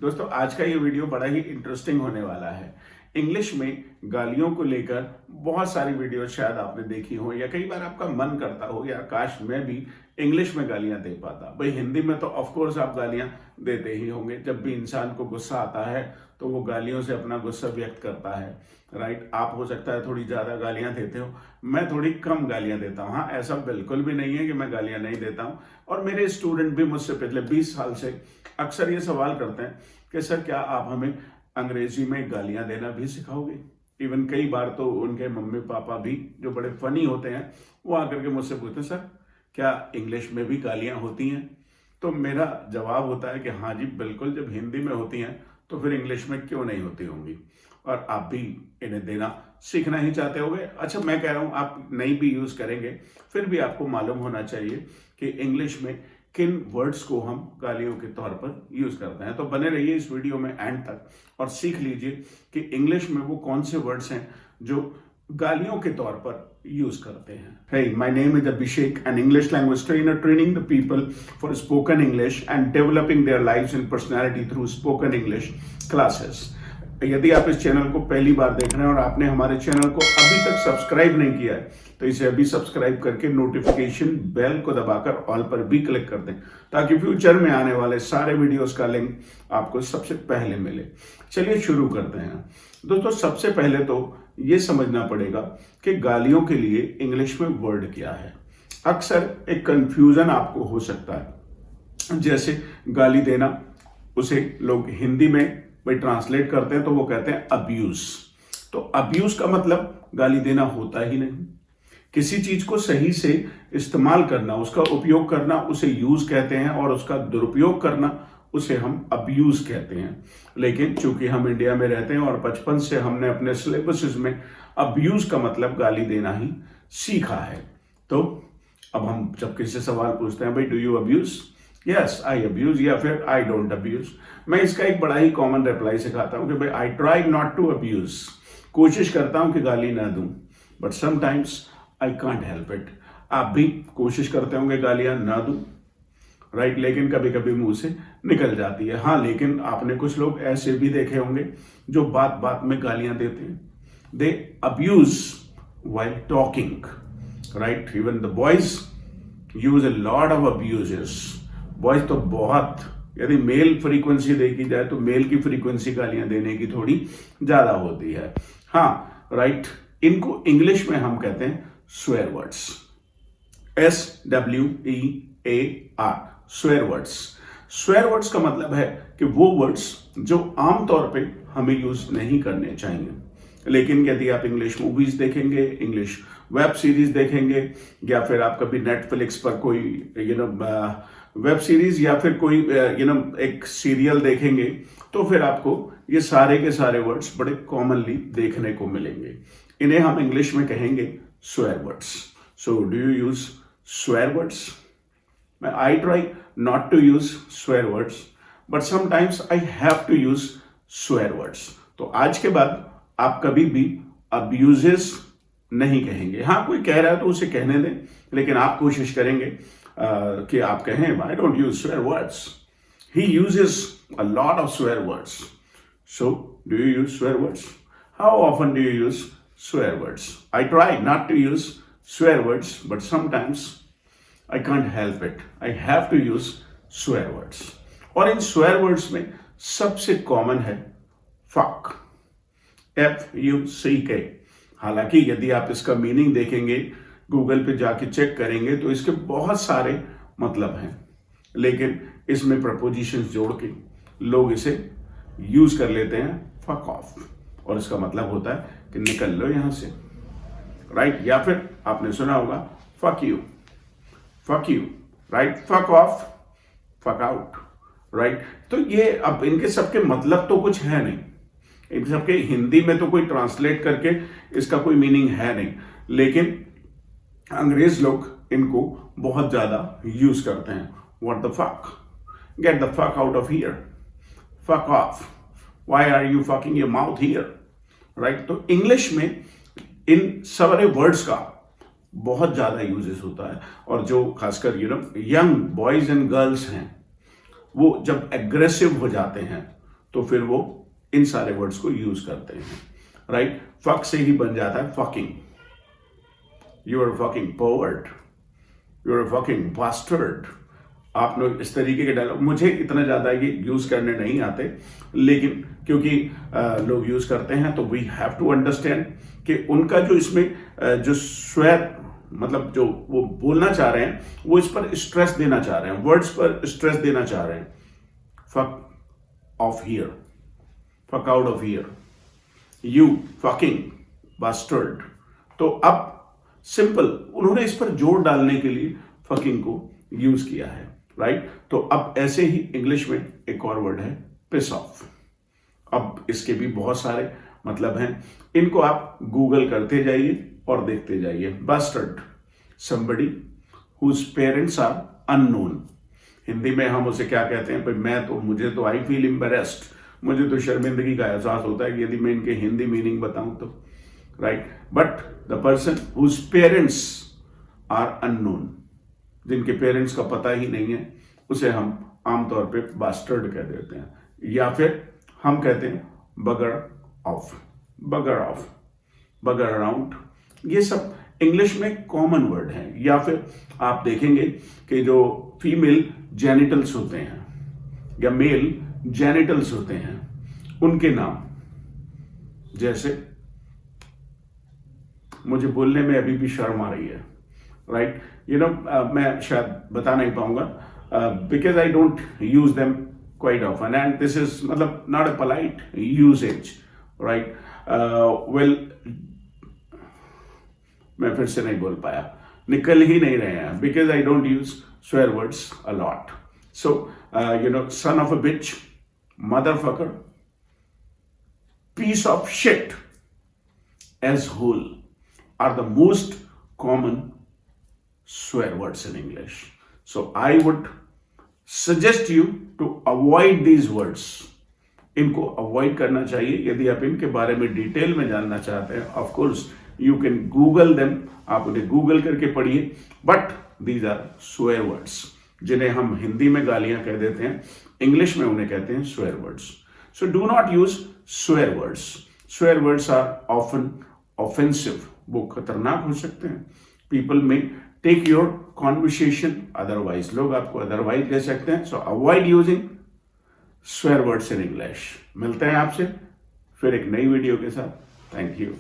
दोस्तों आज का ये वीडियो बड़ा ही इंटरेस्टिंग होने वाला है। इंग्लिश में गालियों को लेकर बहुत सारी वीडियो शायद आपने देखी हो या कई बार आपका मन करता हो या काश मैं भी इंग्लिश में गालियां दे पाता। भाई हिंदी में तो ऑफ कोर्स आप गालियां देते ही होंगे। जब भी इंसान को गुस्सा आता है तो वो गालियों से अपना गुस्सा व्यक्त करता है, राइट। आप हो सकता है थोड़ी ज़्यादा गालियां देते हो, मैं थोड़ी कम गालियां देता हूँ। हाँ, ऐसा बिल्कुल भी नहीं है कि मैं गालियां नहीं देता हूँ। और मेरे स्टूडेंट भी मुझसे पिछले 20 साल से अक्सर ये सवाल करते हैं कि सर क्या आप हमें अंग्रेजी में गालियां देना भी सिखाओगे। इवन कई बार तो उनके मम्मी पापा भी जो बड़े फनी होते हैं वो आकर के मुझसे पूछते हैं सर क्या इंग्लिश में भी गालियां होती हैं। तो मेरा जवाब होता है कि हाँ जी बिल्कुल, जब हिंदी में होती हैं तो फिर इंग्लिश में क्यों नहीं होती होंगी। और आप भी इन्हें देना सीखना ही चाहते होगे। अच्छा, मैं कह रहा हूँ आप नहीं भी यूज करेंगे फिर भी आपको मालूम होना चाहिए कि इंग्लिश में किन वर्ड्स को हम गालियों के तौर पर यूज करते हैं। तो बने रहिए इस वीडियो में एंड तक और सीख लीजिए कि इंग्लिश में वो कौन से वर्ड्स हैं जो गालियों के तौर पर यूज करते हैं। Hey, my name is Abhishek, an English language trainer training the people for spoken English and developing their lives and personality through spoken English classes. यदि आप इस चैनल को पहली बार देख रहे हैं और आपने हमारे चैनल को अभी तक सब्सक्राइब नहीं किया है तो इसे अभी सब्सक्राइब करके नोटिफिकेशन बेल को दबाकर ऑल पर भी क्लिक कर दें ताकि फ्यूचर में आने वाले सारे वीडियोस का लिंक आपको सबसे पहले मिले। चलिए शुरू करते हैं। दोस्तों सबसे पहले तो ये समझना पड़ेगा कि गालियों के लिए इंग्लिश में वर्ड क्या है। अक्सर एक कंफ्यूजन आपको हो सकता है। जैसे गाली देना, उसे लोग हिंदी में भाई ट्रांसलेट करते हैं तो वो कहते हैं अब्यूज। तो अब्यूज का मतलब गाली देना होता ही नहीं। किसी चीज को सही से इस्तेमाल करना, उसका उपयोग करना, उसे यूज कहते हैं और उसका दुरुपयोग करना उसे हम अब्यूज कहते हैं। लेकिन चूंकि हम इंडिया में रहते हैं और बचपन से हमने अपने सिलेबसेस में अब्यूज का मतलब गाली देना ही सीखा है, तो अब हम जब किसी से सवाल पूछते हैं भाई do you abuse, yes I abuse या फिर आई डोंट अब्यूज, मैं इसका एक बड़ा ही कॉमन रिप्लाई सिखाता हूं कि भाई I try not to abuse, कोशिश करता हूं कि गाली ना दूं, but sometimes I can't help it. आप भी कोशिश करते होंगे गालियां ना दूं, राइट, लेकिन कभी कभी मुंह से निकल जाती है। हाँ, लेकिन आपने कुछ लोग ऐसे भी देखे होंगे जो बात बात में गालियां देते हैं। They abuse while talking, right. Even the boys use a lot of abuses. Boys तो बहुत, यदि मेल फ्रीक्वेंसी देखी जाए तो मेल की फ्रीक्वेंसी गालियां देने की थोड़ी ज्यादा होती है। हाँ, राइट, इनको इंग्लिश में हम कहते हैं swear words, SWEAR, swear words. Swear words का मतलब है कि वो वर्ड्स जो आमतौर पे हमें यूज नहीं करने चाहिए। लेकिन यदि आप इंग्लिश मूवीज देखेंगे, इंग्लिश वेब सीरीज देखेंगे या फिर आप कभी नेटफ्लिक्स पर कोई वेब सीरीज या फिर कोई एक सीरियल देखेंगे तो फिर आपको ये सारे के सारे वर्ड्स बड़े कॉमनली देखने को मिलेंगे। इन्हें हम इंग्लिश में कहेंगे swear words. So do you use swear words? I try not to use swear words, but sometimes I have to use swear words. तो आज के बाद आप कभी भी abuses नहीं कहेंगे। हाँ, कोई कह रहा है तो उसे कहने दें, लेकिन आप कोशिश करेंगे कि आप कहें I don't use swear words. He uses a lot of swear words. So, do you use swear words? How often do you use swear words? I try not to use swear words, but sometimes I can't help it. I have to use swear words. और इन swear words में सबसे common है fuck, FUCK। हालांकि यदि आप इसका meaning देखेंगे, Google पे जाके चेक करेंगे तो इसके बहुत सारे मतलब हैं, लेकिन इसमें प्रपोजिशंस जोड़ के लोग इसे यूज कर लेते हैं fuck off, और इसका मतलब होता है कि निकल लो यहां से, राइट। या फिर आपने सुना होगा fuck you, right? Fuck off, fuck out, right? तो ये अब इनके सबके मतलब तो कुछ है नहीं, इन सबके हिंदी में तो कोई ट्रांसलेट करके इसका कोई मीनिंग है नहीं, लेकिन अंग्रेज लोग इनको बहुत ज्यादा यूज करते हैं। What the fuck? Get the fuck out of here. Fuck off. Why are you fucking your mouth here? Right? तो इंग्लिश में इन सारे वर्ड्स का बहुत ज्यादा यूजेस होता है। और जो खासकर यंग बॉयज एंड गर्ल्स हैं वो जब एग्रेसिव हो जाते हैं तो फिर वो इन सारे वर्ड्स को यूज करते हैं, राइट। फक से ही बन जाता है fucking, you are fucking pervert, you are fucking bastard. आप लोग इस तरीके के डायलॉग, मुझे इतना ज्यादा ये यूज करने नहीं आते, लेकिन क्योंकि लोग यूज करते हैं तो वी हैव टू अंडरस्टैंड कि उनका जो इसमें जो स्वर, मतलब जो वो बोलना चाह रहे हैं, वो इस पर स्ट्रेस देना चाह रहे हैं, वर्ड्स पर स्ट्रेस देना चाह रहे हैं। Fuck off here, fuck out of here, you fucking bastard. तो अब सिंपल उन्होंने इस पर जोर डालने के लिए फकिंग को यूज किया है, राइट। तो अब ऐसे ही इंग्लिश में एक और वर्ड है पिस ऑफ। अब इसके भी बहुत सारे मतलब हैं, इनको आप गूगल करते जाइए और देखते जाइए। Bastard, somebody whose parents are unknown। Hindi में हम उसे क्या कहते हैं भाई, मुझे तो आई फील एम्बेरेस्ड, मुझे तो शर्मिंदगी का एहसास होता है कि यदि मैं इनके हिंदी मीनिंग बताऊं तो, right. But the person whose parents are unknown, जिनके पेरेंट्स का पता ही नहीं है, उसे हम आमतौर पे बास्टर्ड कह देते हैं, या फिर हम कहते हैं बगर ऑफ, बगर ऑफ, बगर अराउंड। ये सब इंग्लिश में कॉमन वर्ड हैं। या फिर आप देखेंगे कि जो फीमेल जेनिटल्स होते हैं या मेल जेनिटल्स होते हैं, उनके नाम, जैसे मुझे बोलने में अभी भी शर्म आ रही है, राइट। मैं शायद बता नहीं पाऊंगा because I don't use them quite often, and this is मतलब not a polite usage, right. Well, मैं फिर से नहीं बोल पाया, निकल ही नहीं रहे हैं, because I don't use swear words a lot. So son of a bitch, motherfucker, piece of shit as whole are the most common swear words in English. So I would suggest you to avoid these words. इनको avoid करना चाहिए। यदि आप इनके बारे में detail में जानना चाहते हैं, of course you can Google them, आप उन्हें गूगल करके पढ़िए। But these are swear words, जिन्हें हम हिंदी में गालियां कह देते हैं, इंग्लिश में उन्हें कहते हैं swear words. So do not use swear words. Swear words are often offensive. वो खतरनाक हो सकते हैं। People may take your conversation otherwise. लोग आपको otherwise कह सकते हैं। So avoid using swear words in English. मिलते हैं आपसे फिर एक नई वीडियो के साथ। Thank you.